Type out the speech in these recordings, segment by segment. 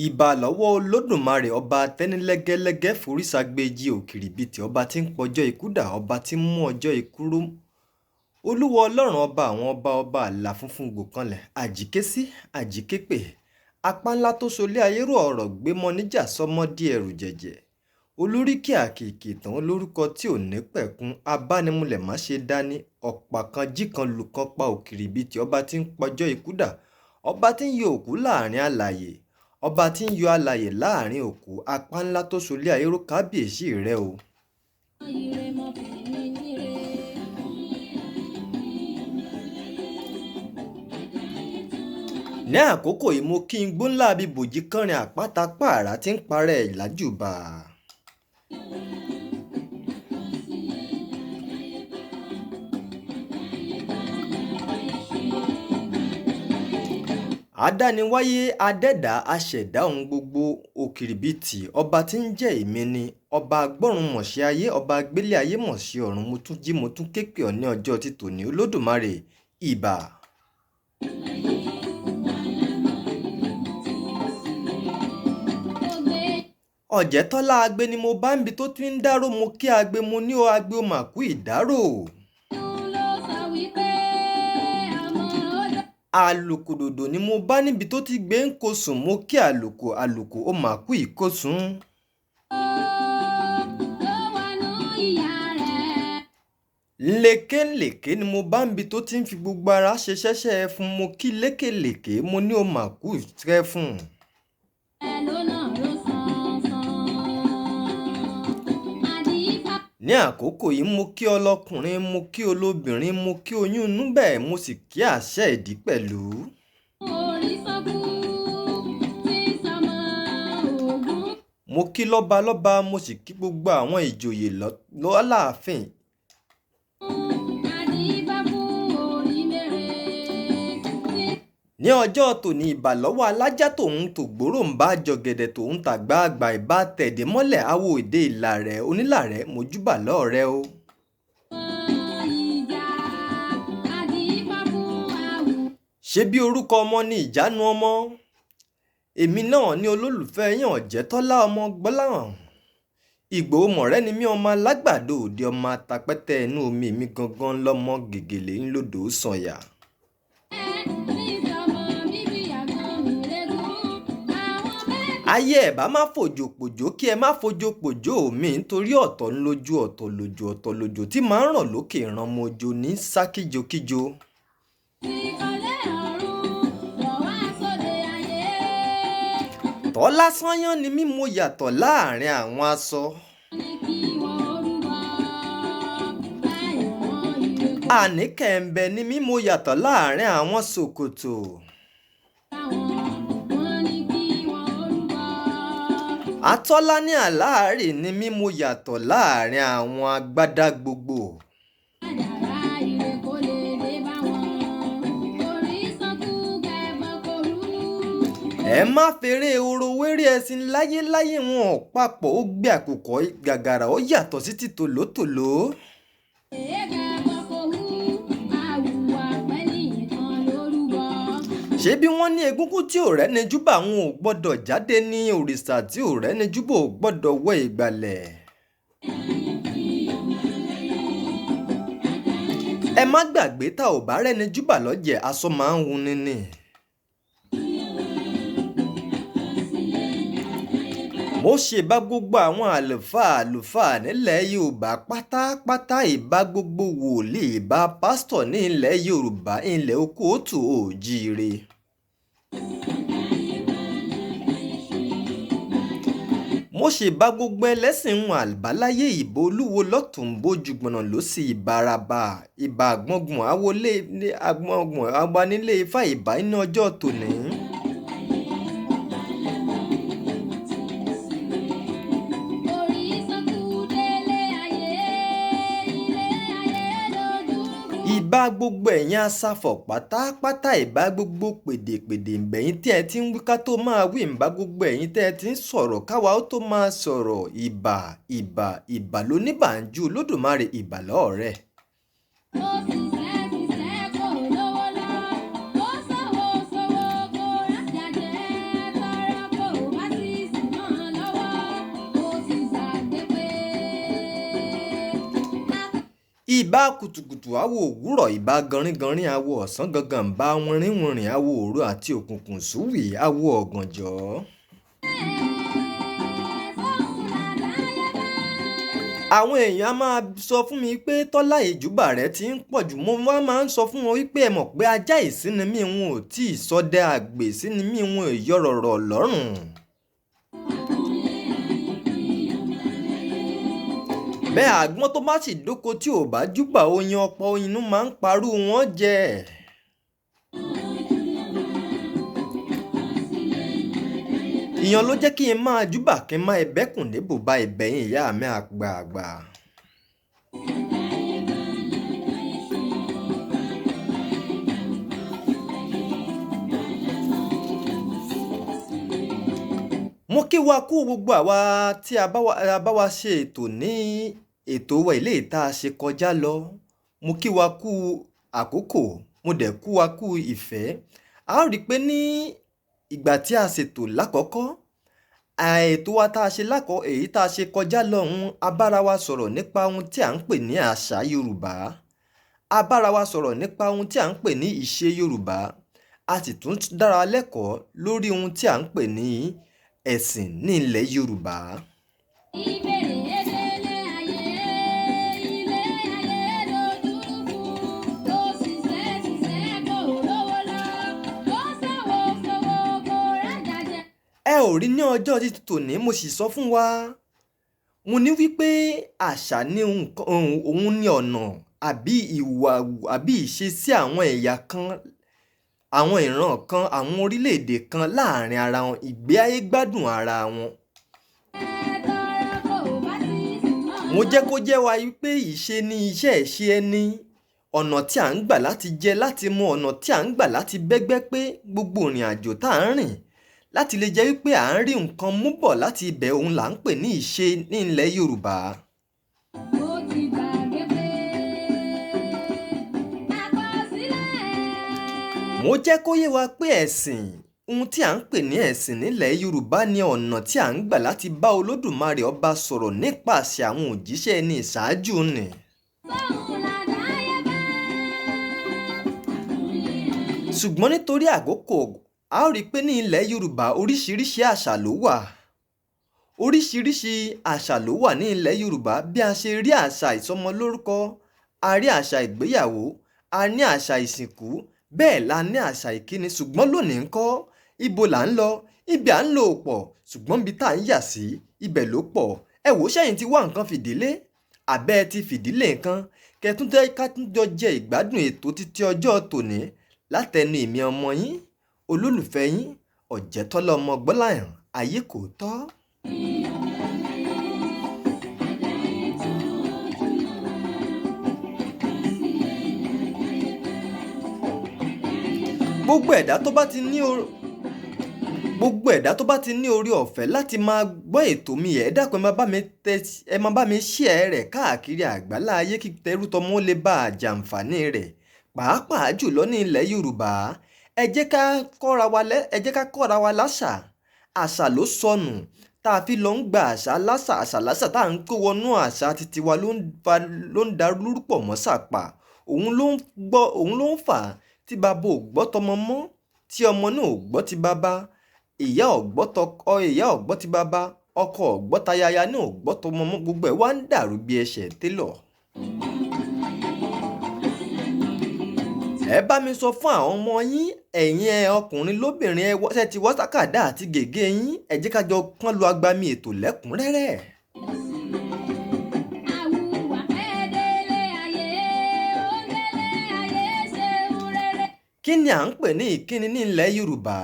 ìbà lọ́wọ́ olódùmarè ọba tẹ́nilẹ́gẹ́lẹ́gẹ́ foríṣàgbéjì òkìrìbìtì ọba tí ń pọjọ́ ikú dà ọba tí ń mú ọjọ́ ikú ró olúwa ọlọ́run ọba àwọn ọba àlà funfun gbòkanlẹ̀ àjíkésí àjíképè apá ńlá tó solé ayé rò ọ̀rọ̀ gbémọ níjà sọmọdí ẹrù jẹ̀jẹ̀ olóríkì àkìkì tán olórúkọ tí ò ní pẹ̀kun abánimúlẹ̀ má ṣe dání ọ̀pá kan jí kan lù kan pa òkìrìbìtì ọba tí ń pọjọ́ ikú dà ọba tí ń yọ òkú láàrin alààyè ọba tí ń yọ alààyè láàrin òkú apá ńlá tó solé ayé rò kábíyèsí rẹ o. ní àkókò yìí mo kí n gbóńlá bíi bòjì kánrin àpáta pààrà tí ń parẹ́ ìlàjúbà. adániwáyé adẹ́dá aṣẹ̀dá ohun gbogbo òkìrìbìtì ọba tí ń jẹ́ èmi ni ọba agbọ́run mọ̀ṣẹ́ ayé ọba gbélé ayé mọ̀ṣẹ́ ọ̀run mo tún jí mo tún ké pè ọ́ ní ọjọ́ ti tòní olódùmarè ìbà. ọ̀jẹ̀tọ́lá agbe ni mo bá ń bi tó ti ń dárò mo kí agbe mo ní o agbe o mà kú ìdárò. àlùkòdòdò ni mo bá níbi tó ti gbé ń kosùn mo kí àlùkò ó mà kú ìkosùn. lékèlékè ni mo bá ń bi tó ti ń fi gbogbo ara ṣe ṣẹ́ṣẹ́ fún mo kí lékèlékè mo ní o mà kú ìtẹ́ fún. ní àkókò yìí mo kí ọlọ́kùnrin mo kí olóbìnrin mo kí oyún inú bẹ́ẹ̀ mo sì kí àṣẹ ìdí pẹ̀lú. mo kí lọ́balọ́ba mo sì kí gbogbo àwọn ìjòyè lọ́láàfin. ní ọjọ́ tòní ìbà lọ́wọ́ alájà tòun tògbóró ń bá jọ̀gẹ̀dẹ̀ tòun tàgbà àgbà ìbá tẹ̀dé mọ́lẹ̀ awo èdè ìlà rẹ̀ onílà rẹ̀ mojúbà lọ́ọ̀rẹ́ o. ṣé bí orúkọ ọmọ ni ìjánu ọmọ èmi náà ní olólùfẹ́ yín ọ̀jẹ̀tọ́lá ọmọ gbọ́láhàn ìgbòho mọ̀rẹ́ ni mí ọmọ alágbàdo òde ọmọ atapẹ́tẹ́ inú omi mi gangan lọ́mọ gègèlè ńlọdọ̀ sànyà. ayé ẹ̀ bá má fòjò pòjò kí ẹ má fòjò pòjò mi nítorí ọ̀tọ̀ ńlójú ọ̀tọ̀ lójò tí máa ń ràn lókè ìran mojo ní sá kíjokíjo. tọ́lá sányán ni mí mo yàtọ̀ láàrin àwọn aṣọ. àníkẹ̀ǹbẹ̀ ni mí mo yàtọ̀ láàrin àwọn ṣòkòtò. atọ́lá ní àláàrí ni mí mo yàtọ̀ láàrin àwọn agbádá gbogbo. ẹ má fèrè oró wéré ẹṣin láyéláyé wọn ò papọ̀ ó gbé àkùkọ gàgàrà ó yàtọ̀ sí ti tòlótòló. ṣé bí wọ́n ní egúngún tí ò rẹ́ni júbà wọn ò gbọ́dọ̀ jáde ní òrìṣà tí ò rẹ́ni júbà ò gbọ́dọ̀ wọ ìgbàlẹ̀. ẹ má gbàgbé tá ò bá rẹ́ni júbà lọ́jẹ̀ aṣọ máa ń hun níní. mo ṣèbá gbogbo àwọn àlùfáà nílẹ̀ yorùbá pátápátá ìbá gbogbo wòlíì ìbá pásítọ̀ ní ilẹ̀ yorùbá ilẹ̀ okòótù òjíire. mo ṣèbá gbogbo ẹlẹ́sìn wọn àbáláyé ìbò olúwo lọ́tùn bójú gbọ̀nà ló sì ìbáraba ìbà àgbọ̀ngbọ̀n agbanilé ifá ìbá iná ọjọ́ tòní. ìbá gbogbo ẹ̀yin asáfọ̀ pátápátá ìbá gbogbo pèdèpèdè ìbẹ̀yìn tí ẹ ti ń wí ká tó máa wí ìbá gbogbo ẹ̀yin tẹ́ ẹ ti ń sọ̀rọ̀ káwa ó tó máa sọ̀rọ̀ ìbà lóníbànjú olódùmarè ìbà lọ́ọ̀rẹ́. ìbà kùtùkùtù awo òwúrọ̀, ìbà gọ̀rìngọ̀rìn awo ọ̀sán gangan, ìbà wìnrìnwìnrìn awo òru àti òkùnkùn sùwì awo ọ̀gànjọ́. àwọn èèyàn á máa sọ fún mi pé Tọ́lá ìjúbà rẹ̀ ti ń pọ̀ jù. Mo máa ń sọ fún wọn wípé ẹ mọ̀ pé ajá ìsínimí wọn ò tí ì sọdẹ àgbè sínimí wọn ò yọ̀rọ̀rọ̀ lọ́rùn. bẹ́ẹ̀ àgbọ́n tó bá sì dóko tí ò bá júbà oyin ọ̀pọ̀ inú máa ń parú wọn jẹ. ìyẹn ló jẹ́ kí n máa júbà kí n máa ẹ̀bẹ́kùn ní bùbá ìbẹ̀yìn ìyá mi àgbààgbà. mo kí wa kú gbogbo àwa tí a bá wa ṣe ètò ní ètò wa ilé ìta ṣe kọjá lọ. mo kí wa kú àkókò, mo dẹ̀ kú wa kú ìfẹ́. a ó rí i pé ní ìgbà tí a ṣètò lákọ̀ọ́kọ́, ètò wa tá a ṣe èyí tá a ṣe kọjá lọ́hùn, a bára wa sọ̀rọ̀ nípa ohun tí à ń pè ní àṣà Yorùbá. a bára wa sọ̀rọ̀ nípa ohun tí à ń pè ní ìṣe Yorùbá. a sì tún dára lẹ́kọ̀ọ́ lórí ohun tí à ń pè ní ẹ̀sìn ní ilẹ̀ Yorùbá. ẹ ò rí ní ọjọ́ títí tòní, mo sì sọ fún wa, mo ní wípé àṣà ní òun ní ọ̀nà àbí ìwà àbí ìṣesí àwọn ẹ̀yà kan, àwọn ìran kan, àwọn orílẹ̀-èdè kan láàrin ara wọn, ìgbé ayé gbádùn ara wọn. mo jẹ́ kó jẹ́ wa wípé ìṣe ni iṣẹ́ ìṣe ẹni, ọ̀nà tí à ń gbà láti jẹ láti mu, ọ̀nà tí à ń gbà láti bẹ́gbẹ́ pé gbogbo ìrìn àjò tá à ń rìn láti lè jẹ́ wípé à ń rí nǹkan mú bọ̀ láti ibẹ̀, òun là ń pè ní ìṣe ní ilẹ̀ Yorùbá. mo jẹ́ kó yé wa pé ẹ̀sìn, ohun tí à ń pè ní ẹ̀sìn nílẹ̀ Yorùbá ni ọ̀nà tí à ń gbà láti bá Olódùmarè ọba sọ̀rọ̀ nípasẹ̀ àwọn òjíṣẹ́ ẹni ìṣáájú nì. ṣùgbọ́n nítorí àkókò, a ó rí i pé ní ilẹ̀ Yorùbá oríṣiríṣi àṣà ló wà. oríṣiríṣi àṣà ló wà ní ilẹ̀ Yorùbá. bí a ṣe rí àṣà ìsọmọlórúkọ, a rí àṣà ìgbéyàwó, a ní àṣà ìsìnkú, bẹ́ẹ̀ la ní àṣà ìkíni. ṣùgbọ́n lónìí ńkọ́, ibo là ń lọ? ibi à ń lò pọ̀, ṣùgbọ́n ibi tá à ń yà sí ibẹ̀ ló pọ̀. ẹ wò ó, ṣẹ́yìn ti wá nǹkan fìdílé, àbẹ́ ẹ ti fìdílé nǹkan, kẹtúndé ká tún jọ jẹ ìgbádùn ètò títí ọjọ́ tòní látẹnu èmi ọmọ yín, olólùfẹ́ yín, Ọ̀jẹ̀tọ́lá ọmọ Gbọ́láhàn ayé kò tọ́. gbogbo ẹ̀dá tó bá ti ní orí ọ̀fẹ́ láti máa gbọ́ ètò mi, ẹ dákun ẹ máa bá mi share rẹ̀ káàkiri àgbálá ayé kí tẹrú tọmọ lè bá àjàǹfààní rẹ̀, pàápàá jùlọ ní ilẹ̀ Yorùbá. ẹ jẹ́ ká kọ́ra wa láṣà. àṣà ló sọnù tá a fi lọ ń gba àṣà láṣà tá à ń kó wọnú àṣà títí wa ló ń darúpọ̀ mọ́ sàpà. òun ló ń fà á tí bàbá ò gbọ́ tọmọ mọ́, tí ọmọ náà ò gbọ́ ti bàbá, ìyá ò gbọ́ ti bàbá, ọkọ ò gbọ́ tayaya náà ò gbọ́ tọmọ mọ́, gbogbo ẹ̀ wá ń dàrú bí ẹsẹ̀ télọ̀. ẹ bá mi sọ fún àwọn ọmọ yín, ẹ̀yin ọkùnrin lóbìnrin, ẹ ti wá sákàdá àti gègé yín, ẹ jẹ́ ká jọ pọ́n lu agbami ètò lẹ́kùnrẹ́rẹ́. kí ni à ń pè ní ìkíni ní ilẹ̀ Yorùbá?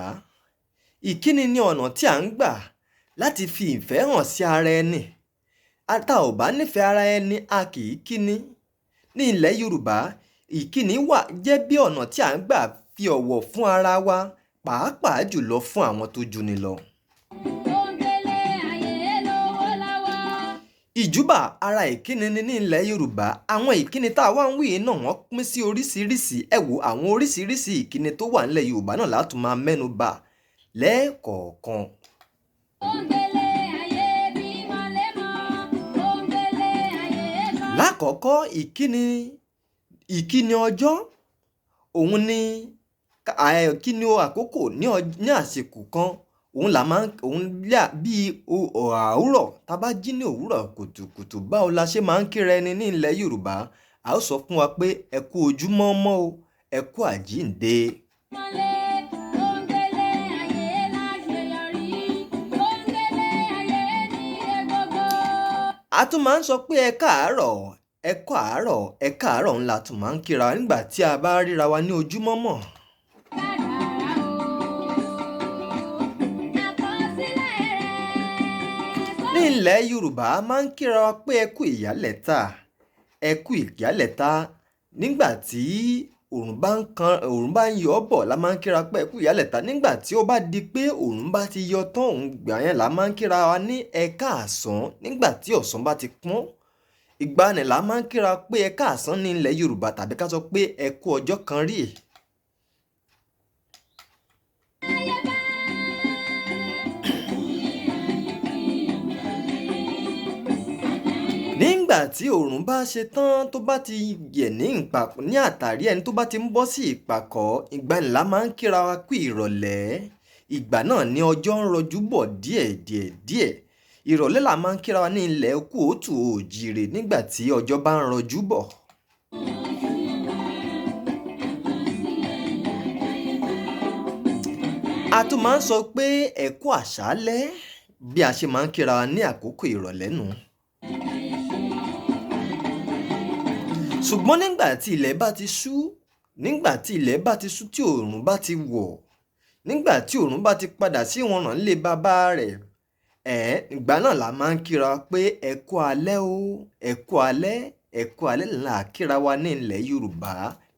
ìkíni ni ọ̀nà tí à ń gbà láti fi ìfẹ́ hàn sí ara ẹni. tá ò bá nífẹ̀ẹ́ ara ẹni, a kì í kíni. ní ilẹ̀ Yorùbá, ìkíni jẹ́ bí ọ̀nà tí à ń gbà fi ọ̀wọ̀ fún ara wa, pàápàá jùlọ fún àwọn tó jù ni lọ. ìjúbà ara ìkíni ní ilẹ̀ Yorùbá. àwọn ìkíni tá a wá ń wí náà wọ́n pín sí oríṣiríṣi. ẹ wo àwọn oríṣiríṣi ìkíni tó wà nílẹ̀ Yorùbá náà láti máa mẹ́nu bà lẹ́ẹ̀kọ̀ọ̀kan. Lákọ̀ọ́kọ́ ìkíni ọjọ́ òun ni ìkíni àkókò ní àsìkò kan òun bí àárọ̀ tá bá jí ní òwúrọ̀ kùtùkùtù báwo la ṣe máa ń kíra ẹni ní ilẹ̀ Yorùbá a ó sọ fún wa pé ẹ kú ojúmọ́ mọ́ o ẹ kú àjíǹde. A tún máa ń sọ pé ẹ káàárọ̀ ẹ kú àárọ̀ ẹ káàárọ̀ ńlá tún máa ń kíra nígbà tí a bá ríra wa ní ojúmọ́ mọ́. Ní ilẹ̀ Yorùbá a máa ń kíra wa pé ẹ kú ìyálẹ̀ta ẹ kú ìyálẹ̀ta nígbà tí òòrùn bá ń yọ bọ̀ la máa ń kíra pé ẹ kú ìyálẹ̀ta nígbà tí ó bá di pé òòrùn bá ti yọ tán òun gbà yẹn la máa ń kíra wa ní ẹ káàsán nígbà tí ọ̀sán bá ti pọ́n ìgbà ni la máa ń kíra pé ẹ káàsán ní ilẹ̀ Yorùbá tàbí ká sọ pé ẹ kú ọjọ́ kan rí. Nígbà tí òòrùn bá ṣe tán tó bá ti yẹ̀ ní àtàrí ẹni tó bá ti ń bọ́ sí ìpàkọ́ ìgbà ni la máa ń kíra wa kú ìrọ̀lẹ́ ìgbà náà ni ọjọ́ ń rọjú bọ̀ díẹ̀ ìrọ̀lẹ́ la máa ń kíra wa ní ilẹ̀ kóòtù òjìrè nígbà tí ọjọ́ bá ń rọjú bọ̀. A tún máa ń sọ pé ẹ kú àṣálẹ́ bí a ṣe máa ń kíra wa ní àkókò ìrọ̀lẹ́ nù. Ṣùgbọ́n nígbà tí ilẹ̀ bá ti ṣú tí òòrùn bá ti wọ̀ nígbà tí òòrùn bá ti padà sí ìwọ̀nà nílé bàbá rẹ̀ ìgbà náà la máa ń kíra pé ẹ kú alẹ́ o ẹ kú alẹ́ ẹ kú alẹ́ là á kíra wa ní ilẹ̀ Yorùbá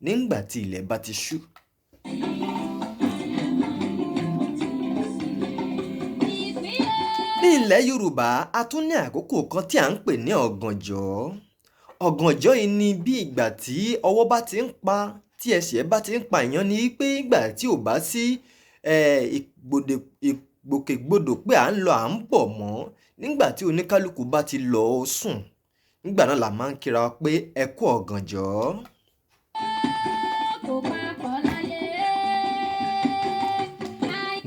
nígbà tí ilẹ̀ bá ti ṣú. Ní ilẹ̀ Yorùbá a tún ní àkókò kan tí à ń pè ní ọ̀gànjọ́. Ọ̀gànjọ́ yìí ni bí ìgbà tí ọwọ́ bá ti ń pa tí ẹsẹ̀ bá ti ń pa èèyàn ni pé ìgbà tí ò bá sí ìgbòkègbodò pé à ń lọ à ń bọ̀ mọ́ nígbà tí oníkálukú bá ti lọ sùn nígbà náà la máa ń kíra pé ẹ kú ọ̀gànjọ́.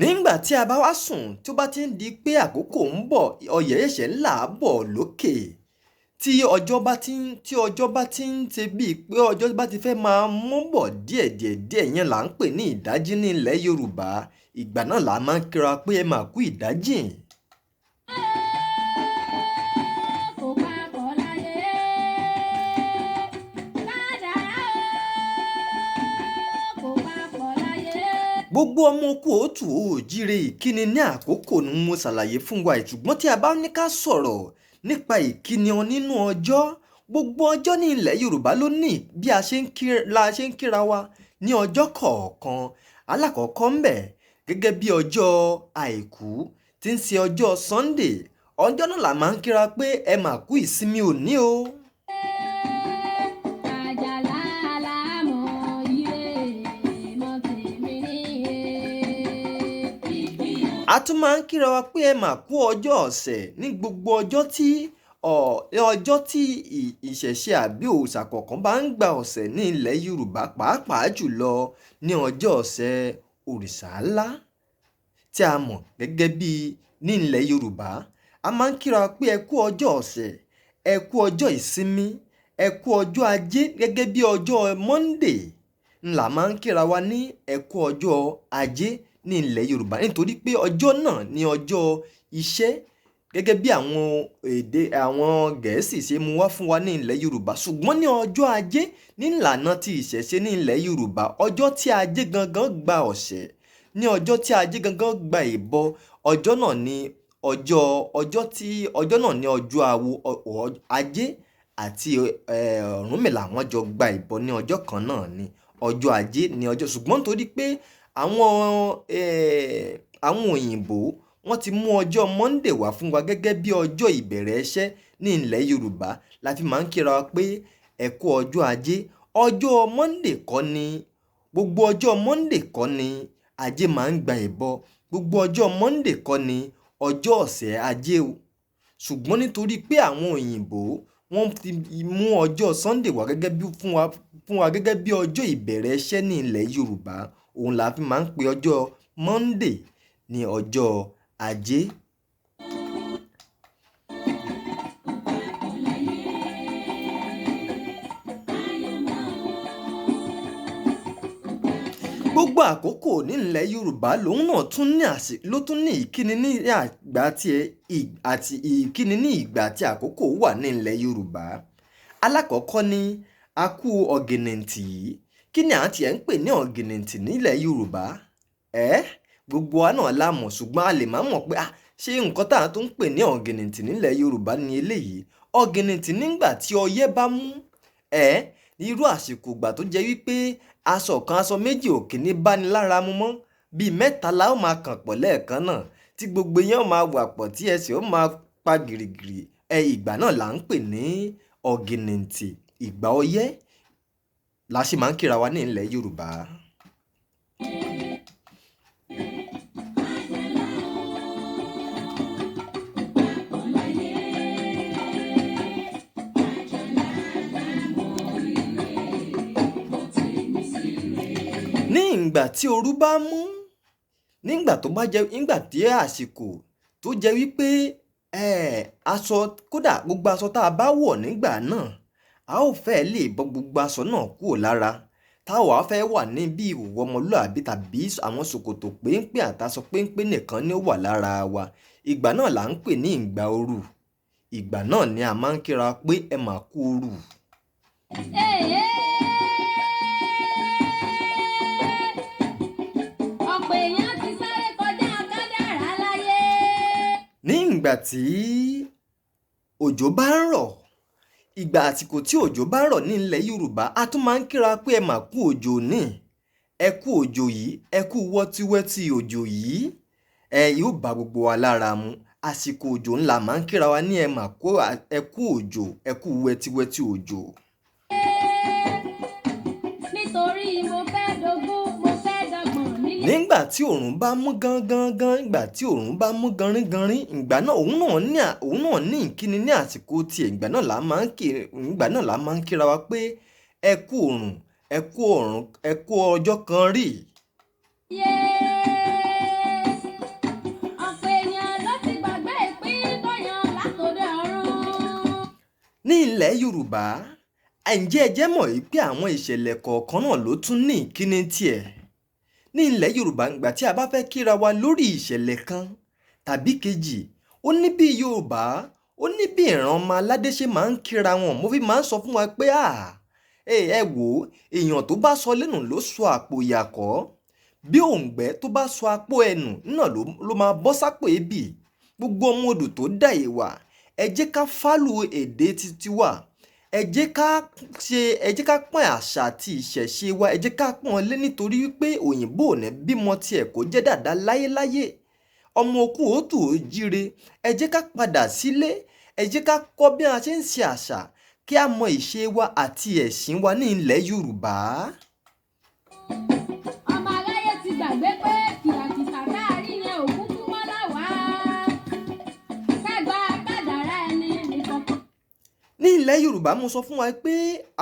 Nígbà tí a bá wá sùn tí ó bá ti ń di pé àkókò ń bọ̀ ọyẹ́ ẹ̀ṣẹ̀ ńlá bọ̀ lókè tí ọjọ́ bá ti ń ṣe bíi pé ọjọ́ bá ti fẹ́ máa mú bọ̀ díẹ̀ yẹn là ń pè ní ìdájí ní ilẹ̀ Yorùbá ìgbà náà la máa ń kíra pé ẹ máa kú ìdájí. Gbogbo ọmọ kóòtù òjíire ìkíni ní àkókò ni mo ṣàlàyé fún wa ṣùgbọ́n tí a bá ní ká sọ̀rọ̀ nípa ìkíni nínú ọjọ́ gbogbo ọjọ́ ní ilẹ̀ Yorùbá ló ní bí a ṣe ń kíra wa ní ọjọ́ kọ̀ọ̀kan. Alákọ̀ọ́kọ́ ń bẹ gẹ́gẹ́ bí ọjọ́ àìkú tí ń ṣe ọjọ́ Sunday ọjọ́ náà la máa ń kíra pé ẹ máa kú ìsinmi òní o. A tún máa ń kíra wa pé ẹ máa kú ọjọ́ ọ̀sẹ̀ ní gbogbo ọjọ́ tí ìṣẹ̀ṣe àbí òòṣà kọ̀ọ̀kan bá ń gba ọ̀sẹ̀ ní ilẹ̀ Yorùbá pàápàá jùlọ ní ọjọ́ ọ̀sẹ̀ òrìṣà ńlá tí a mọ̀ gẹ́gẹ́ bí ní ilẹ̀ Yorùbá a máa ń kíra wa pé ẹ kú ọjọ́ ọ̀sẹ̀ ẹ kú ọjọ́ ìsinmi ẹ kú ọjọ́ ajé gẹ́gẹ́ bí ọjọ́ Monday ńlá máa ń kíra wa ní ẹ kú ọjọ́ ajé ní ilẹ̀ Yorùbá nítorí pé ọjọ́ náà ní ọjọ́ iṣẹ́ gẹ́gẹ́ bí àwọn Gẹ̀ẹ́sì ṣe mú wá fún wa ní ilẹ̀ Yorùbá ṣùgbọ́n ní ọjọ́ ajé ní ìlànà ti ìṣẹ̀ṣe ní ilẹ̀ Yorùbá ọjọ́ tí ajé gangan gba ọ̀sẹ̀ ní ọjọ́ tí ajé gangan gba ìbọ ọjọ́ náà ní ọjọ́ awo ajé àti Ọ̀rúnmìlà wọ́n jọ gba ìbọ ní ọjọ́ kan náà ní ọjọ́ ajé ní ọjọ́ ṣùgbọ́n nítorí pé àwọn òyìnbó wọ́n ti mú ọjọ́ Monday wá fún wa gẹ́gẹ́ bí ọjọ́ ìbẹ̀rẹ̀ iṣẹ́ ní ilẹ̀ Yorùbá la fi máa ń kíra wa pé ẹ kú ọjọ́ ajé ọjọ́ Monday kọ́ ni gbogbo ọjọ́ Monday kọ́ ni ajé máa ń gba ìbọ gbogbo ọjọ́ Monday kọ́ ni ọjọ́ ọ̀sẹ̀ ajé o ṣùgbọ́n nítorí pé àwọn òyìnbó wọ́n ti mú ọjọ́ Sunday wá gẹ́gẹ́ bí fún wa gẹ́gẹ́ bí ọjọ́ ìbẹ̀rẹ̀ iṣẹ́ ní ilẹ̀ Yorùbá. Òun la fi máa ń pe ọjọ́ Monday ní ọjọ́ Ajé. Gbogbo àkókò nílẹ̀ Yorùbá lòun náà tún ní ìkíni ní àgbà àti ìkíni ní ìgbà tí àkókò wà nílẹ̀ Yorùbá. Alákọ̀ọ́kọ́ ni a kú ọ̀gìnìntì yìí. Kí ni à ń tiẹ̀ ń pè ní ọ̀gìnìntì nílẹ̀ Yorùbá? Gbogbo wa náà la mọ̀, ṣùgbọ́n a lè má mọ̀ pé ṣé nǹkan tá à tún ń pè ní ọ̀gìnìntì nílẹ̀ Yorùbá ni eléyìí. Ọ̀gìnìntì nígbà tí ọyẹ́ bá mú irú àsìkò ìgbà tó jẹ́ wípé aṣọ kan aṣọ méjì ò kì ní báni lára mu mọ́, bíi mẹ́ta la ó máa kàn pọ̀ lẹ́ẹ̀kan náà tí gbogbo yẹn ó máa wà pọ̀ tí ẹsẹ̀ ó máa pa gìrìgìrì. Ìgbà náà là ń pè ní ọ̀gìnìntì. Ìgbà ọyẹ́ la ṣe máa ń kíra wa ní ilẹ̀ Yorùbá. Ní ìgbà tí ooru bá mú, nígbà tí àsìkò tó jẹ́ wípé aṣọ, kódà gbogbo aṣọ tá a bá wọ̀ nígbà náà, a ó fẹ́ lè bọ́ gbogbo aṣọ náà kúrò lára. Táwa fẹ́ wà ní bí ìhòòhò ọmọlúàbí tàbí àwọn ṣòkòtò péńpé àtàṣọ péńpé nìkan ni ó wà lára wa. Ìgbà náà là ń pè ní ìgbà ooru. Ìgbà náà ni a máa ń kíra pé ẹ mà kú ooru. Ní ìgbà tí òjò bá ń rọ̀, ìgbà àsìkò tí òjò bá ń rọ̀ ní ilẹ̀ Yorùbá, a tún máa ń kíra pé ẹ mà kú òjò ní. Ẹ kú òjò yìí, ẹ kú wọ́tíwẹ́tí òjò yìí. Yóò bá gbogbo wa lára mu. Àsìkò òjò ńlá máa ń kíra wa ní ẹ kú òjò, ẹ kú wẹ́tíwẹ́tí òjò. Nígbà tí òòrùn bá mú gangan, ìgbà tí òòrùn bá mú ganrin, ìgbà náà òun náà ní ìkíni ní àsìkò tiẹ̀. Ìgbà náà la máa ń kíra wa pé ẹ kú òòrùn, ẹ kú ọjọ́ kan rí. Ní ilẹ̀ Yorùbá, ǹjẹ́ ẹ jẹ́ mọ̀ wípé àwọn ìṣẹ̀lẹ̀ kọ̀ọ̀kan náà ló tún ní ìkíni tiẹ̀? Ní ilẹ̀ Yorùbá, ìgbà tí a bá fẹ́ kíra wa lórí ìṣẹ̀lẹ̀ kan tàbí kejì, ó ní bí Yorùbá, ó ní bí ìran ọmọ aládé ṣe máa ń kíra wọn. Mo fi máa ń sọ fún wa pé ẹ wò ó, èèyàn tó bá sọ lẹ́nu ló sọ àpò ìyàkọ́. Bí òǹgbẹ́ tó bá sọ apó ẹnu náà ló máa bọ́ sápò ebì. Gbogbo ọmọ odò tó dà ìwà, ẹ jẹ́ ká fálù èdè titi wa. Ẹ jẹ́ ká pọ́n àṣà àti ìṣẹ̀ṣe wa, ẹ jẹ́ ká pọ́n lé, nítorí wípé òyìnbó ò ní bímọ tiẹ̀ kó jẹ́ dàda láyéláyé. Ọmọ okú òtù ó jíire. Ẹ jẹ́ ká padà sílé, ẹ jẹ́ ká kọ́ bí a ṣe ń ṣe àṣà, kí a mọ ìṣe wa àti ẹ̀sìn wa ní ilẹ̀ Yorùbá. Ọmọ aláyé ti gbàgbé pé kìràkìtà káàrí yẹn ò kúkú mọ́ láwàá. Kágbá kádàrá ẹni nìkan. Ní ilẹ̀ Yorùbá, mo sọ fún wa pé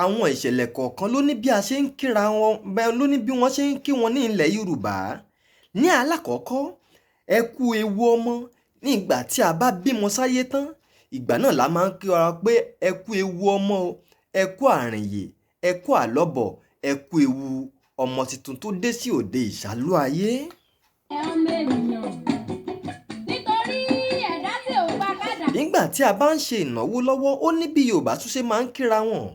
àwọn ìṣẹ̀lẹ̀ kọ̀ọ̀kan ló ní bí a ṣe ń kíra wọn, ló ní bí wọ́n ṣe ń kí wọn ní ilẹ̀ Yorùbá. Ní alákọ̀ọ́kọ́, ẹ kú ewu ọmọ. Ní ìgbà tí a bá bímọ sáyé tán, ìgbà náà la máa ń kí ara pé ẹ kú ewu ọmọ o, ẹ kú àrìnyè, ẹ kú àlọ́bọ̀, ẹ kú ewu ọmọ tuntun tó dé sí òde ìṣálú ayé. Ọmọ ènìyàn, nítorí ẹ̀dá tí ò bá kádà. Nígbà tí a bá ń ṣe ìnáwó lọ́wọ́, ó ní bí Yorùbá tún ṣe máa ń kíra wọn.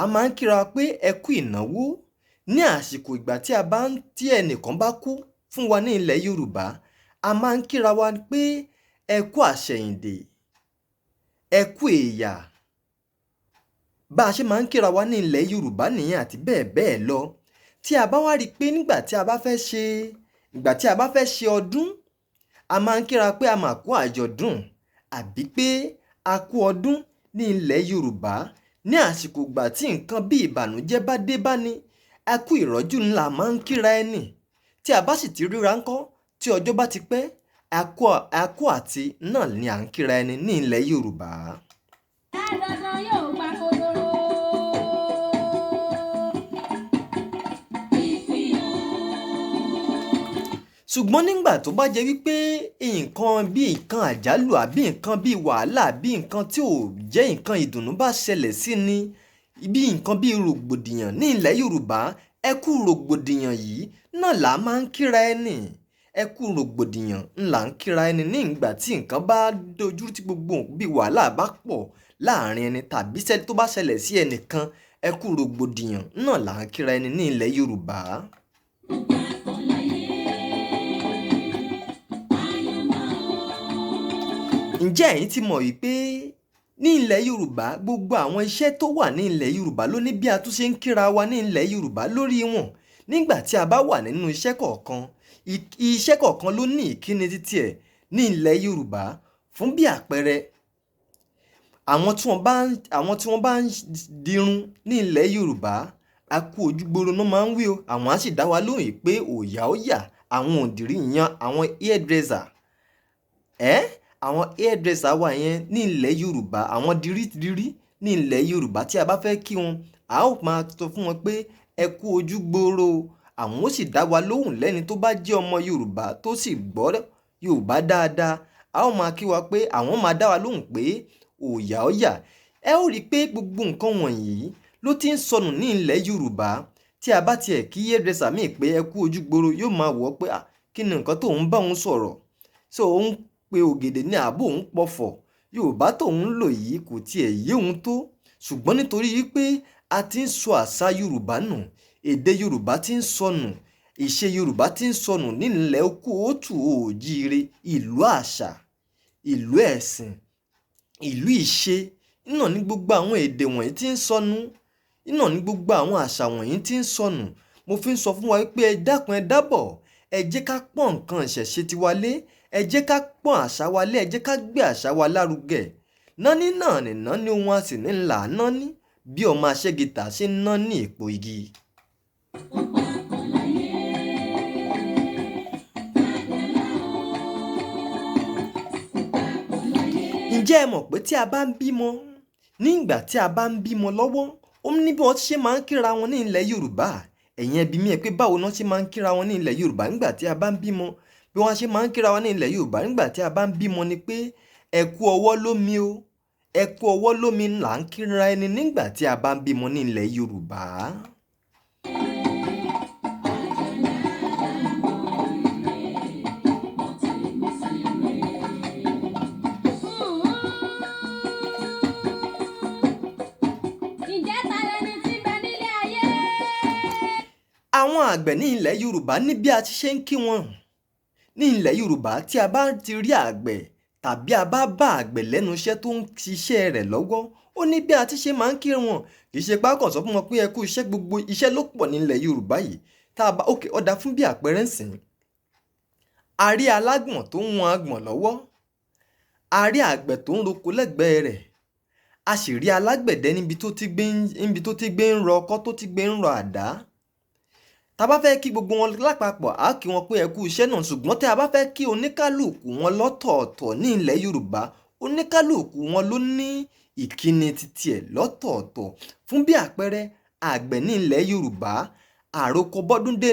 A máa ń kíra pé ẹ kú ìnáwó. Ní àsìkò ìgbà tí ẹnìkan bá kú fún wa ní ilẹ̀ Yorùbá, a máa ń kíra wa pé ẹ kú àṣẹ̀yìndè, ẹ kú èèyà. Bá a ṣe máa ń kíra wa ní ilẹ̀ Yorùbá nìyẹn àti bẹ́ẹ̀ bẹ́ẹ̀ lọ. Tí a bá wá rí i pé nígbà tí a bá fẹ́ ṣe ọdún, a máa ń kíra pé a mà kú àjọ̀dún, àbí pé a kú ọdún ní ilẹ̀ Yorùbá. Ní àsìkò ìgbà tí nǹkan bí ìbànújẹ́ bá dé bá ni, a kú ìrọ́jú ńlá máa ń kíra ẹni. Tí a bá sì ti ríra ńkọ́, tí ọjọ́ bá ti pẹ́, a kú àti náà ni à ń kíra ẹni ní ilẹ̀ Yorùbá. dandan yóò gba kodoro. ṣùgbọ́n nígbà tó bá jẹ́ wípé nǹkan bí nǹkan àjálù àbí nǹkan bí wàhálà àbí nǹkan tí ò jẹ́ nǹkan ìdùnnú bá ṣẹlẹ̀ sí ni bí nǹkan bí rògbòdìyàn ní ilẹ̀ Yorùbá ẹ kú rògbòdìyàn yìí náà là á máa ń kíra ẹni ẹ kú rògbòdìyàn ńlá ń kíra ẹni ní ìgbà tí nǹkan bá dojú tí gbogbo bí wàhálà bá pọ̀ láàrin ẹni tàbí tó bá ṣẹlẹ̀ sí ẹnìkan ẹ kú rògbòdìyàn náà là ń kíra ẹni ní ilẹ̀ Yorùbá. ǹjẹ́ ẹ̀yin ti mọ̀ wípé ní ilẹ̀ Yorùbá gbogbo àwọn iṣẹ́ tó wà ní ilẹ̀ Yorùbá ló ní bí a tún ṣe ń kíra wa ní ilẹ̀ Yorùbá lórí wọn nígbà tí a bá wà nínú iṣẹ́ kọ̀ọ̀kan iṣẹ́ kọ̀ọ̀kan ló ní ìkíni títí ẹ̀ ní ilẹ̀ Yorùbá fún bí àpẹẹrẹ àwọn tí wọ́n bá ń dirun ní ilẹ̀ Yorùbá a kú ojúgboro náà máa ń wí o àwọn á sì dá wa lóhùn pé òòyà ó yà àwọn òǹdìrí yan àwọn hairdresser àwọn hairdresser wà yẹn ní ilẹ̀ Yorùbá àwọn dirídirí ní ilẹ̀ Yorùbá tí a bá fẹ́ kí wọn a ó máa sọ fún wọn pé ẹ kú ojúgboro àwọn ó sì dá wa lóhùn lẹ́ni tó bá jẹ́ ọmọ Yorùbá tó sì gbọ́ Yorùbá dáadáa a ó máa kí wa pé àwọn máa dá wa lóhùn pé òòyà ó yà ẹ ó rí i pé gbogbo nǹkan wọ̀nyí ló ti ń sọnù ní ilẹ̀ Yorùbá tí a bá tiẹ̀ kí hairdresser míì pé ẹ kú ojúgboro yóò máa wọ̀ ọ́ pé kí ni nǹkan tó ń bá òun sọ̀rọ̀ so òun pé ògèdè ní ààbò òun pọ̀fọ̀ Yorùbá tóun ń lò yìí kò tiẹ̀ yé òun tó ṣùgbọ́n nítorí wípé a ti ń sọ àṣà Yorùbá nù èdè Yorùbá ti ń sọnù ìṣe Yorùbá ti ń sọnù nílẹ̀ kóòtù òjíire ìlú àṣà ìlú ẹ̀sìn ìlú ìṣe iná ní gbogbo àwọn èdè wọ̀nyí ti ń sọnù iná ní gbogbo àwọn àṣà wọ̀nyí ti ń sọnù mo fi ń sọ fún wa pé ẹ dákun ẹ dábọ̀ ẹ jẹ́ ká pọ́n nǹkan ìṣẹ̀ṣe tiwa lé ẹ jẹ́ ká pọ́n àṣà wa lé ẹ jẹ́ ká gbé àṣà wa lárugẹ nání náà ní nání ohun a sì ní ńlá nání bí ọmọ aṣẹ́gità ṣe ń ná ní èpo igi. ǹjẹ́ ẹ mọ̀ pé tí a bá ń bímọ nígbà tí a bá ń bímọ lọ́wọ́ ó ní bí wọ́n ṣe máa ń kíra wọn ní ilẹ̀ Yorùbá ẹ̀yin ẹbí mi ẹ pé báwo náà ṣe máa ń kíra wọn ní ilẹ̀ Yorùbá nígbà tí a bá ń bímọ bí wọ́n ṣe máa ń kíra wọn ní ilẹ̀ Yorùbá nígbà tí a bá ń bímọ ni pé ẹ kú ọwọ́ lómi o ẹ kú ọwọ́ lómi là ń kíra ẹni nígbà tí a bá ń bímọ ní ilẹ̀ Yorùbá. àwọn àgbẹ̀ ní ilẹ̀ Yorùbá ní bí a ti ṣe ń kí wọn ní ilẹ̀ Yorùbá tí a bá ti rí àgbẹ̀ tàbí a bá bá àgbẹ̀ lẹ́nu iṣẹ́ tó ń ṣiṣẹ́ rẹ̀ lọ́wọ́ ó ní bí a ti ṣe máa ń kí wọn kì í ṣe pákàn sọ fún wọn pé ẹ kú iṣẹ́ gbogbo iṣẹ́ ló pọ̀ ní ilẹ̀ Yorùbá yìí tá a bá òkè ọ̀dà fún bí àpẹẹrẹ ń sìn a rí alágbọ̀n tó ń wọn agbọ̀n lọ́wọ́ a rí àgbẹ̀ tó ń roko lẹ́gbẹ̀ẹ́ rẹ̀ a sì rí alágbẹ̀dẹ níbi tó ti gbé ń rọ ọkọ́ tó ti gbé ń rọ àdá tá a bá fẹ́ kí gbogbo wọn lápapọ̀ á kí wọn pé ẹ kú iṣẹ́ náà ṣùgbọ́n tí a bá fẹ́ kí oníkálùkù wọn lọ́tọ̀ọ̀tọ̀ ní ilẹ̀ Yorùbá oníkálùkù wọn ló ní ìkíni titi ẹ̀ lọ́tọ̀ọ̀tọ̀ fún bí àpẹẹrẹ àgbẹ̀ ní ilẹ̀ Yorùbá àròkọ bọ́dúndé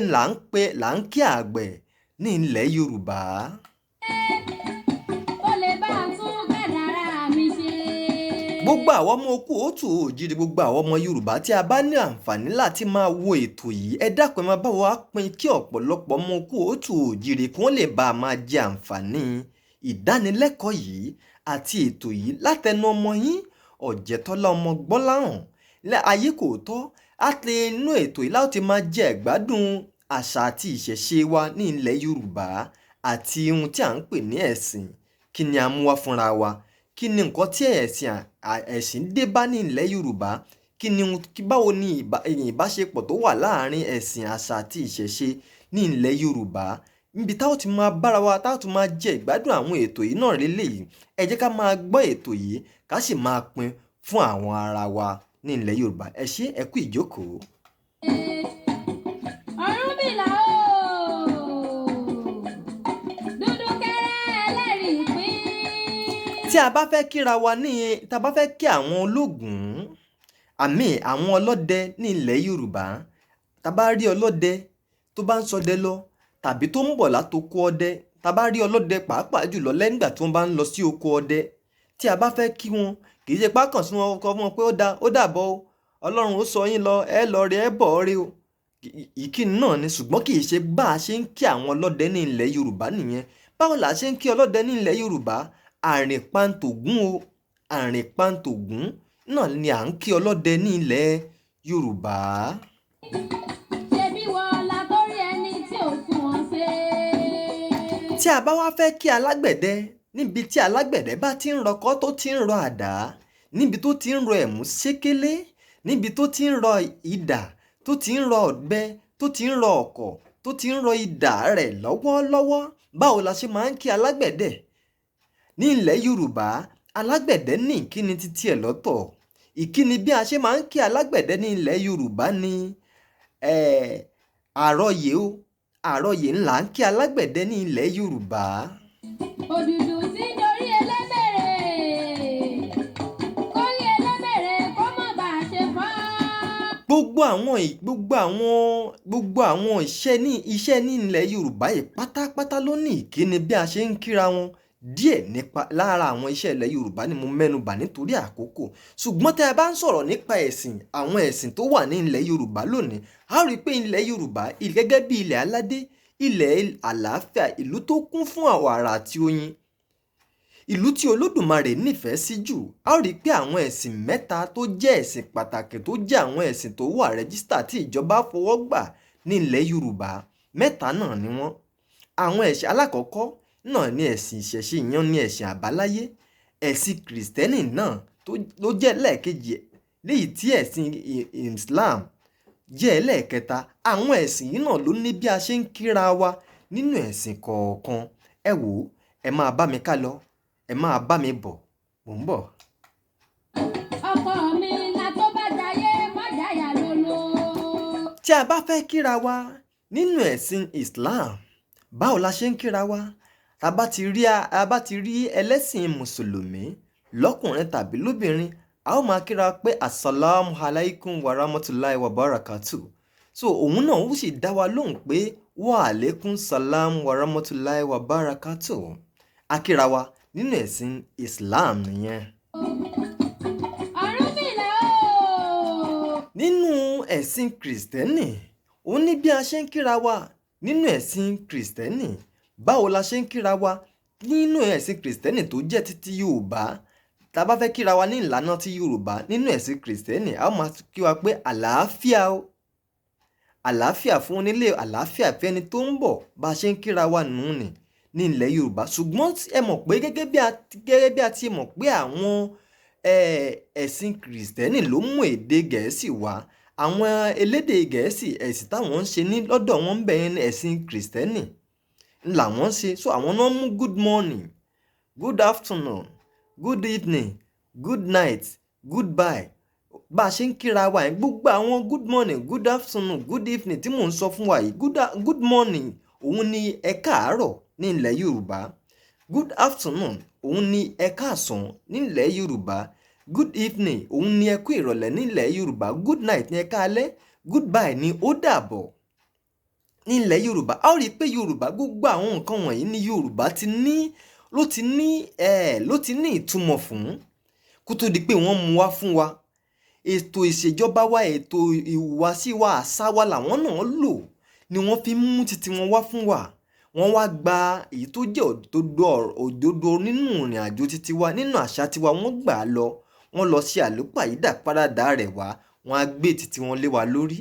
là ń kí àgbẹ̀ ní ilẹ̀ Yorùbá. gbogbo àwọn ọmọ okú òtù òjìrì gbogbo àwọn ọmọ Yorùbá tí a bá ní àǹfààní láti máa wo ètò yìí ẹ dákun ẹ máa bá wa pín kí ọ̀pọ̀lọpọ̀ ọmọ okú òtù òjìrì kí wọ́n lè bá a máa jẹ àǹfààní ìdánilẹ́kọ̀ọ́ yìí àti ètò yìí látẹnu ọmọ yín Ọ̀jẹ̀tọ́lá ọmọ Gbọ́láhàn ayé kò tọ́ àti inú ètò yìí láti máa jẹ ìgbádùn àṣà àti ìṣẹ̀ṣe wa ní ilẹ̀ Yorùbá àti ohun tí à ń pè ní ẹ̀sìn kí ni a mú wá fúnra wa kí ni nǹkan tí ẹ̀sìn dé bá ní ilẹ̀ Yorùbá báwo ni ìbáṣepọ̀ tó wà láàárín ẹ̀sìn àṣà àti ìṣẹ̀ṣe ní ilẹ̀ Yorùbá níbi táwọn ti máa bára wa táwọn ti máa jẹ ìgbádùn àwọn ètò yìí náà lélẹ́yìí ẹ jẹ́ ká máa gbọ́ ètò yìí ká sì máa pín fún àwọn ará wa ní ilẹ̀ Yorùbá ẹ ṣé ẹ kú ìjókòó. Ọ̀rúnmìlà tí a bá fẹ́ kíra wa tá a bá fẹ́ kí àwọn ológun àwọn ọlọ́dẹ ní ilẹ̀ Yorùbá, tá a bá rí ọlọ́dẹ tó bá ń ṣọdẹ lọ tàbí tó ń bọ̀ látoko ọdẹ, tá a bá rí ọlọ́dẹ pàápàá jùlọ lẹ́yìngbà tí wọ́n bá ń lọ sí oko ọdẹ, tí a bá fẹ́ kí wọn kì í ṣe pákàn sí wọn kọ fún wọn pé ó dàbọ̀ o, Ọlọ́run ó sọ yín lọ, ẹ lọ rí ẹ bọ̀ rí o. Ìkíni náà ni, ṣùgbọ́n kì í ṣe bá a ṣe ń kí àwọn ọlọ́dẹ ní ilẹ̀ Yorùbá nìyẹn. Báwo la ṣe ń kí ọlọ́dẹ ní ilẹ̀ Yorùbá? Àrìnpàǹtògún o, àrìnpàǹtògún náà ni à ń kí ọlọ́dẹ ní ilẹ̀ Yorùbá. ṣebí wọ́n la torí ẹni tí ò fún wọn ṣe. Tí a bá wá fẹ́ kí alágbẹ̀dẹ, níbi tí alágbẹ̀dẹ bá ti ń rọkọ́ tó ti ń rọ àdá, níbi tó ti ń rọ ẹ̀mú ṣékélé, níbi tó ti ń rọ idà, tó ti ń rọ ọ̀bẹ, tó ti ń rọ ọ̀kọ̀, tó ti ń rọ idà rẹ̀ lọ́wọ́lọ́wọ́, báwo la ṣe máa ń kí alágbẹ̀dẹ? Ní ilẹ̀ Yorùbá, alágbẹ̀dẹ ní ìkíni títí ẹ̀ lọ́tọ̀. Ìkíni bí a ṣe máa ń kí alágbẹ̀dẹ ní ilẹ̀ Yorùbá ni àrọyè o, àrọyè ńlá ń kí alágbẹ̀dẹ ní ilẹ̀ Yorùbá. Òdùdù tí dorí ẹlẹ́bẹ̀rẹ̀, kórí ẹlẹ́bẹ̀rẹ̀ kó má bàa ṣe fọ́. gbogbo àwọn iṣẹ́ ní ilẹ̀ Yorùbá yìí pátápátá ló ní ìkíni bí a ṣe ń kíra wọn. Díẹ̀ nípa lára àwọn iṣẹ́ ilẹ̀ Yorùbá ni mo mẹ́nubà nítorí àkókò. Ṣùgbọ́n tẹ́ ẹ bá ń sọ̀rọ̀ nípa ẹ̀sìn, àwọn ẹ̀sìn tó wà ní ilẹ̀ Yorùbá lónìí, a ó rí i pé ilẹ̀ Yorùbá gẹ́gẹ́ bí ilẹ̀ aládé, ilẹ̀ àlàáfíà, ìlú tó kún fún wàrà àti oyin, ìlú tí Olódùmarè nífẹ̀ẹ́ sí jù. A ó rí i pé àwọn ẹ̀sìn mẹ́ta tó jẹ́ ẹ̀sìn pàtàkì, tó jẹ́ àwọn ẹ̀sìn tó wà rẹ́gísítà tí ìjọba fọwọ́ gbà ní ilẹ̀ Yorùbá, mẹ́ta náà ni wọ́n. Àwọn ẹ̀sìn alákọ̀ọ́kọ́ náà ní ẹ̀sìn ìṣẹ̀ṣe, ìyẹn ní ẹ̀sìn àbáláyé. Ẹ̀sìn kìrìsìtẹ́nì náà ló jẹ́ lẹ́ẹ̀kejì, léyìí tí ẹ̀sìn Islam jẹ́ ẹlẹ́ẹ̀kẹta. Àwọn ẹ̀sìn yìí náà ló ní bí a ṣe ń kíra wa nínú ẹ̀sìn kọ̀ọ̀kan. Ẹ wò ó, ẹ máa bá mi ká lọ, ẹ máa bá mi bọ̀, mò ń bọ̀. Ọkọ mi la tó bá jayé má jáyà lólo. Tí a bá fẹ́ kíra wa nínú ẹ̀sìn Islam, báwo la ṣe ń kíra wa? A bá ti rí ẹlẹ́sìn mùsùlùmí lọ́kùnrin tàbí lóbìnrin, a ó máa kíra pé assalamu alaikum wa rahmatulahi wa barakatuh. So òun náà ó sì dá wa lóhùn pé wa alaikum salam wa rahmatulahi wa barakatuh. A kíra wa nínú ẹ̀sìn Islam nìyẹn. Ọ̀rúnmìlà o. Nínú ẹ̀sìn kìrìsìtẹ́nì, ó ní bí a ṣe ń kíra wa nínú ẹ̀sìn kìrìsìtẹ́nì. Báwo la ṣe ń kíra wa nínú ẹ̀sìn kìrìsìtẹ́nì tó jẹ́ títí Yorùbá? Tá a bá fẹ́ kíra wa ní ìlànà ti Yorùbá nínú ẹ̀sìn kìrìsìtẹ́nì, a ó máa kí wa pé àlàáfíà o, àlàáfíà fún onílé, àlàáfíà fẹ́ni tó ń bọ̀. Bá a ṣe ń kíra wa nù ní ilẹ̀ Yorùbá. Ṣùgbọ́n ẹ mọ̀ pé gẹ́gẹ́ bí a ti mọ̀ pé àwọn ẹ̀sìn kìrìsìtẹ́nì ló mú èdè Gẹ̀ẹ́sì wá. Àwọn elédè Gẹ̀ẹ́sì, ẹ̀sìn táwọn ń ṣe ní lọ́dọ̀ wọn ń bẹ ní ẹ̀sìn kìrìsìtẹ́nì làwọn ṣe. So àwọn náà mú good morning, good afternoon, good evening, good night, goodbye. Bá a ṣe ń kíra wa yẹn, gbogbo àwọn good morning, good afternoon, good evening tí mò ń sọ fún wa yìí, good morning òun ni ẹ káàárọ̀ ní ilẹ̀ Yorùbá. Good afternoon òun ni ẹ káàsán ní ilẹ̀ Yorùbá. Good evening òun ni ẹ kú ìrọ̀lẹ́ ní ilẹ̀ Yorùbá. Good night ni ẹ káalẹ́. Goodbye ni ó dàbọ̀ ní ilẹ̀ Yorùbá. A ó rí i pé Yorùbá, gbogbo àwọn nǹkan wọ̀nyí ni Yorùbá ló ti ní ìtumọ̀ fún kó tó di pé wọ́n mú wá fún wa. Ètò ìṣèjọba wa, ètò ìhùwàsí wa, àṣà wa làwọn náà lò ni wọ́n fi mú titi wọn wá fún wa. Wọ́n wá gba èyí tó jẹ́ òdodo nínú ìrìn àjò titi wa, nínú àṣà tiwa, wọ́n gbà á lọ. Wọ́n lọ sí àlùpàídà párádà rẹ̀ wá, wọ́n á gbé titi wọn lé wa lórí.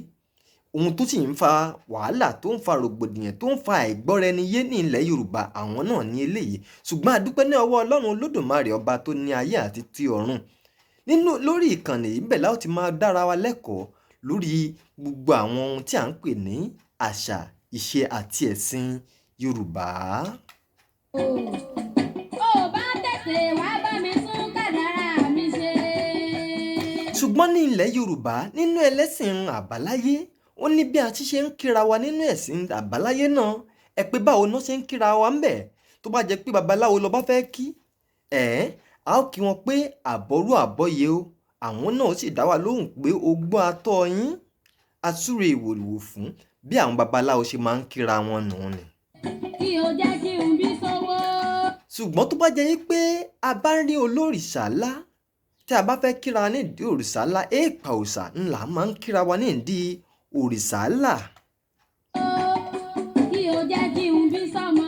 Ohun tó sì ń fa wàhálà, tó ń fa rògbòdìyàn, tó ń fa àìgbọ́ra-ẹni-yé ní ilẹ̀ Yorùbá, àwọn náà ní eléyìí. Ṣùgbọ́n a dúpẹ́ ní ọwọ́ Ọlọ́run Olódùmarè, ọba tó ní ayé àti ti ọ̀run. Lórí ìkànnì yìí bẹ̀ láti máa dára wa lẹ́kọ̀ọ́ lórí gbogbo àwọn ohun tí à ń pè ní àṣà, ìṣe àti ẹ̀sìn Yorùbá. Ó bá tètè wá bá mi tún kádàrá mi ṣe. Ṣùgbọ́n ní ilẹ̀ Yorùbá, nínú ẹlẹ́sìn àbáláyé, ó ní bí a ti ṣe ń kíra wa nínú ẹ̀sìn àbáláyé náà. Ẹ pé báwo náà ṣe ń kíra wa ń bẹ̀? Tó bá jẹ́ pé babaláwo lọ bá fẹ́ kí, a ó kí wọn pé àbọ̀rú àbọ̀yè o, àwọn náà sì dá wa lóhùn pé ogbó atọ́ yín asúre ìwòlùwò fún, bí àwọn babaláwo ṣe máa ń kíra wọn nù ni. kí o jẹ́ kí n bí sówó. ṣùgbọ́n tó bá jẹ́ pé a bá rí olórìṣà ńlá tí a bá fẹ́ kíra wa nídìí òrìṣà ńlá, èèpà òòṣà ńlá máa ń kíra wa nídìí òrìṣà ńlá. kí o jẹ́ kí n bí sọ́mọ.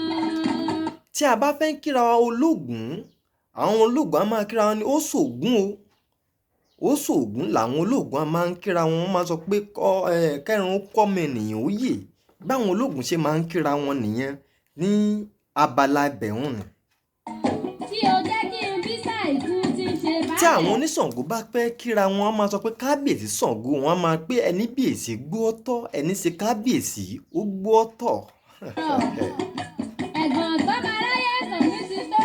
tí a bá fẹ́ kíra wa ológun, àwọn ológun á máa kíra wọn ní ó ṣògùn o, ó ṣògùn làwọn ológun á máa ń kíra wọn. Wọ́n máa sọ pé kẹ́rin kọ́mọ ènìyàn ó yè, báwọn ológun ṣe máa ń kíra wọn nìyẹn ní abala ibẹ̀hún ni. tí o jẹ́ kí n bí Ṣàngó tí ń ṣe báyìí. tí àwọn oníṣàngó bá fẹ́ kíra wọn, á máa sọ pé kábíyèsí Ṣàngó, wọn á máa pé ẹni bíyèsí gbó ọ̀tọ̀, ẹni ṣe kábíyèsí ó gbó ọ̀tọ̀. ẹ̀gbọ́n tó bá ráyè sọ ní ti tó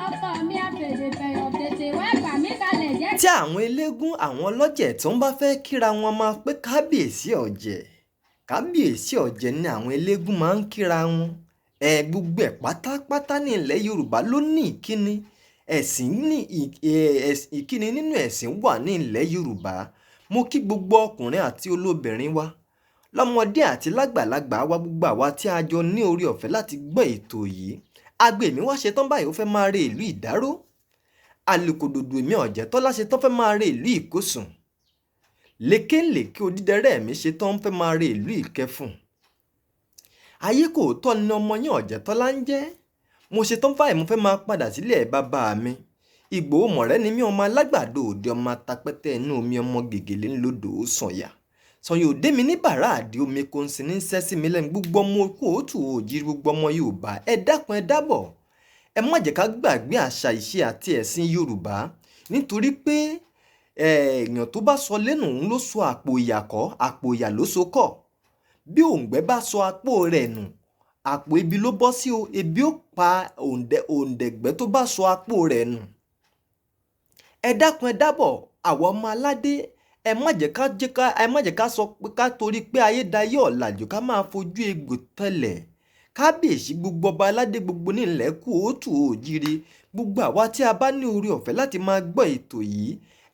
ọkọ mi àfẹ̀dẹ̀ fẹ̀yọ̀ tètè wá gbà mí kalẹ̀ jẹ́. tí àwọn eléégún, àwọn ọlọ́jẹ̀ tó ń bá fẹ́ kíra wọn máa pé kábíyèsí ọ̀jẹ̀, kábíyèsí ọ̀jẹ̀ ni àwọn eléégún máa ń kíra wọn. Gbogbo ẹ̀ pátápátá ní ilẹ̀ Yorùbá ló ní ìkíni. ẹ̀sìn ní ìkíni nínú ẹ̀sìn wà ní ilẹ̀ Yorùbá. mo kí gbogbo ọkùnrin àti olóbìnrin wa, lọ́mọdé àti lágbàlagbà wa, gbogbo àwa tí a jọ ní orí ọ̀fẹ́ láti gbọ́ ètò yìí. agbèmí wá ṣetán báyìí ó fẹ́ máa re ìlú Ìdáró. alùkòdòdò èmi Ọ̀jẹ̀tọ́lá ṣetán fẹ́ máa re ìlú Ìkósùn. lékèlékè odídẹrẹ́ mi ṣetán fẹ́ máa re ìlú Ìkẹfùn. ayé kò tọ́ ni ọmọ yín Ọ̀jẹ̀tọ́lá ń jẹ́. mo ṣetán báyìí mo fẹ́ máa padà sílé bàbá mi. Ìgbòho mọ̀rẹ́ ni mí, ọmọ alágbàdo òde, ọmọ atapẹ́tẹ́ inú omi, ọmọ gègèlé ńlọdọ̀ ó sànyà. sọ̀yìn òde mi ní bàrá àdé omi kò ń sin ní sẹ́sí mi lẹ́nu. gbogbo ọmọ kóòtù òjì, gbogbo ọmọ Yorùbá ẹ dákun ẹ dábọ̀, ẹ má jẹ́ ká gbàgbé àṣà ìṣe àti ẹ̀sìn Yorùbá, nítorí pé èèyàn tó bá sọ lẹ́nu òun ló sọ àpò ìyà kọ́, àpò ìyà ló so kọ́. bí òǹgbẹ bá sọ àpò rẹ̀ nù, àpò ebi ló bọ́ sí o, ebi ó pa òǹdẹ̀gbẹ́ tó bá sọ àpò rẹ̀ nù. ẹ dákun ẹ dábọ̀, àwọn ọmọ aládé, ẹ má jẹ́ ká sọ pé ká torí pé ayédáyé ọ̀làjú ká máa fojú egbò tẹ̀lẹ̀. kábíyèsí gbogbo ọba aládé gbogbo nílẹ̀ kóòtù òjìrì, gbogbo àwa tí a bá ní orí ọ̀fẹ́ láti máa gbọ́ ètò yìí,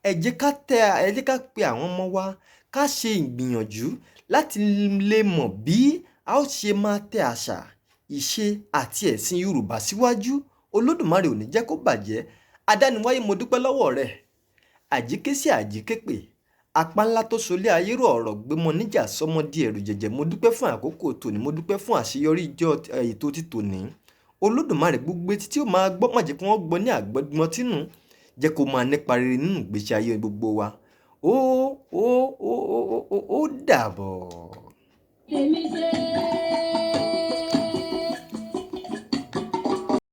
ẹ jẹ́ ká pe àwọn ọmọ wa, ká ṣe ìgbìyànjú láti lè mọ̀ bí a ó ṣe máa tẹ àṣà, ìṣe àti ẹ̀sìn Yorùbá síwájú. Olódùmarè ò ní jẹ́ kó bàjẹ́. adániwáyé mo dúpẹ́ lọ́wọ́ rẹ̀. àjíké sí àjíképè, apá ńlá tó solé ayérò ọ̀rọ̀ gbé mọ níjà sọmọ di ẹ̀rù jẹ̀jẹ̀. mo dúpẹ́ fún àkókò tòní, mo dúpẹ́ fún àṣeyọrí ìjọ ètò ti tòní. Olódùmarè gbogbo etí tí ó máa gbọ́, má jẹ́ kí wọ́n gbọ́ ní àgbọ́gbọ́n tínú, jẹ́ kó máa nípa rere nínú ìgbésí ayé gbogbo wa. ó dàbọ̀. èmi ṣe